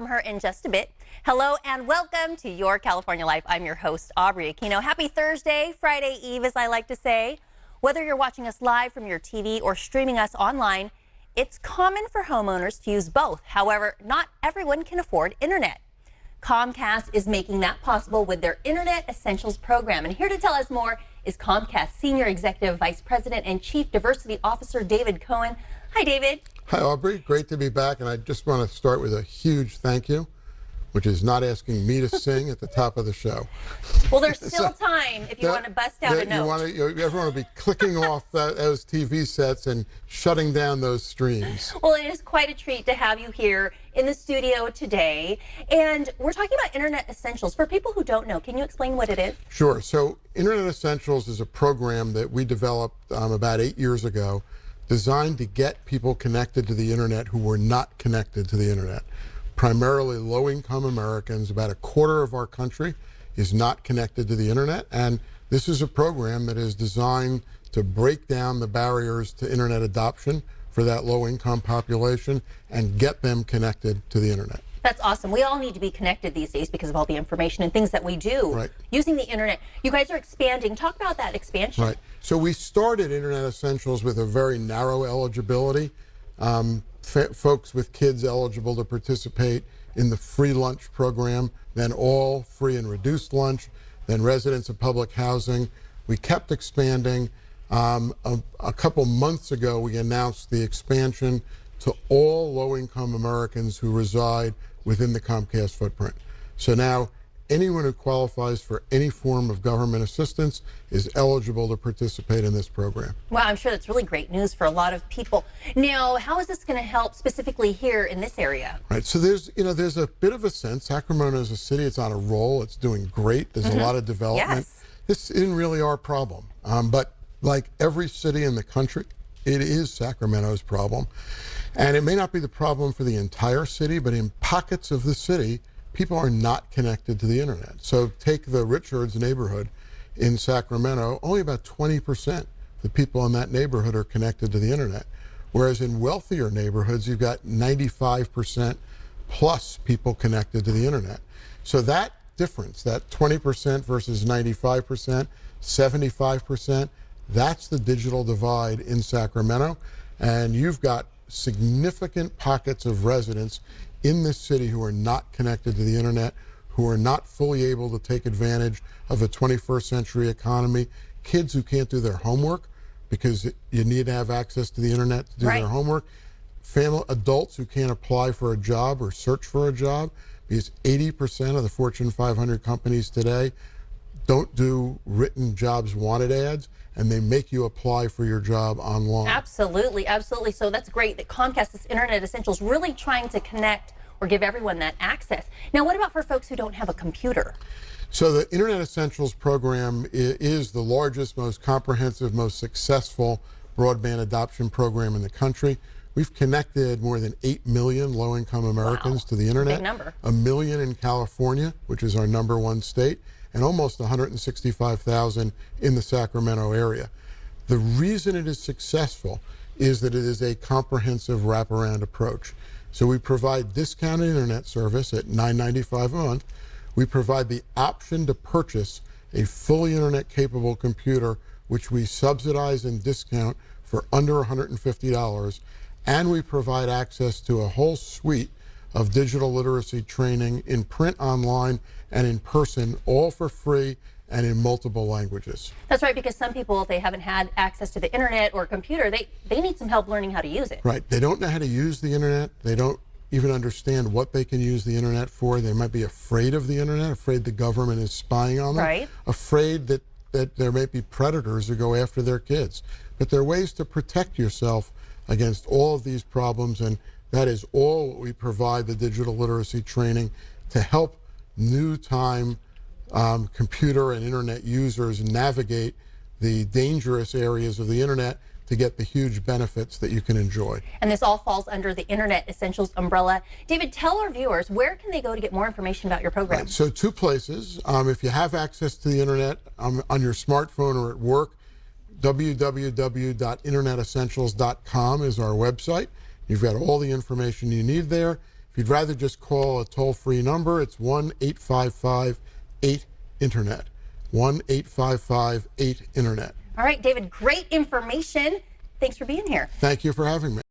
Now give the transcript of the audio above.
her in just a bit. Hello and welcome to Your California Life. I'm your host, Aubrey Aquino. Happy Thursday, Friday Eve, as I like to say. Whether you're watching us live from your TV or streaming us online, it's common for homeowners to use both. However, not everyone can afford internet. Comcast is making that possible with their Internet Essentials program. And here to tell us more is Comcast Senior Executive Vice President and Chief Diversity Officer David Cohen. Hi, David. Hi, Aubrey. Great to be back. And I just want to start with a huge thank you, which is not asking me to sing at the top of the show. Well, there's still time if you want to bust out a note. Everyone will be clicking off those TV sets and shutting down those streams. Well, it is quite a treat to have you here in the studio today. And we're talking about Internet Essentials. For people who don't know, can you explain what it is? Sure. So Internet Essentials is a program that we developed about 8 years ago, designed to get people connected to the internet who were not connected to the internet. Primarily low-income Americans. About a quarter of our country is not connected to the internet, and this is a program that is designed to break down the barriers to internet adoption for that low-income population and get them connected to the internet. That's awesome. We all need to be connected these days because of all the information and things that we do using the internet. You guys are expanding. Talk about that expansion. Right. So we started Internet Essentials with a very narrow eligibility. Folks with kids eligible to participate in the free lunch program, then all free and reduced lunch, then residents of public housing. We kept expanding. A couple months ago, we announced the expansion to all low-income Americans who reside within the Comcast footprint. So now anyone who qualifies for any form of government assistance is eligible to participate in this program. Wow, I'm sure that's really great news for a lot of people. Now, how is this going to help specifically here in this area? Right, so there's a bit of a sense. Sacramento is a city, it's on a roll, it's doing great, there's a lot of development. Yes. This isn't really our problem, but like every city in the country, it is Sacramento's problem. And it may not be the problem for the entire city, but in pockets of the city, people are not connected to the internet. So take the Richards neighborhood in Sacramento, only about 20% of the people in that neighborhood are connected to the internet. Whereas in wealthier neighborhoods, you've got 95% plus people connected to the internet. So that difference, that 20% versus 95%, 75%, that's the digital divide in Sacramento. And you've got significant pockets of residents in this city who are not connected to the internet, who are not fully able to take advantage of a 21st century economy, kids who can't do their homework because you need to have access to the internet to do their homework, adults who can't apply for a job or search for a job because 80% of the Fortune 500 companies today don't do written jobs wanted ads, and they make you apply for your job online. Absolutely, absolutely. So that's great that Comcast, this Internet Essentials, really trying to connect or give everyone that access. Now, what about for folks who don't have a computer? So the Internet Essentials program is the largest, most comprehensive, most successful broadband adoption program in the country. We've connected more than 8 million low-income Americans to the internet. Big number. 1 million in California, which is our #1 state, and almost 165,000 in the Sacramento area. The reason it is successful is that it is a comprehensive wraparound approach. So we provide discounted internet service at $9.95 a month. We provide the option to purchase a fully internet capable computer, which we subsidize and discount for under $150. And we provide access to a whole suite of digital literacy training in print, online, and in person, all for free and in multiple languages. That's right, because some people, if they haven't had access to the internet or computer, they need some help learning how to use it. Right. They don't know how to use the internet. They don't even understand what they can use the internet for. They might be afraid of the internet, afraid the government is spying on them, afraid that there may be predators who go after their kids. But there are ways to protect yourself against all of these problems, and that is all we provide the digital literacy training to help new time computer and internet users navigate the dangerous areas of the internet to get the huge benefits that you can enjoy. And this all falls under the Internet Essentials umbrella. David, tell our viewers, where can they go to get more information about your program? Right, so 2 places. If you have access to the internet on your smartphone or at work, www.internetessentials.com is our website. You've got all the information you need there. If If you'd rather just call a toll-free number, it's 1-855-8-INTERNET. 1-855-8-INTERNET. All right, David, great information. Thanks for being here. Thank you for having me.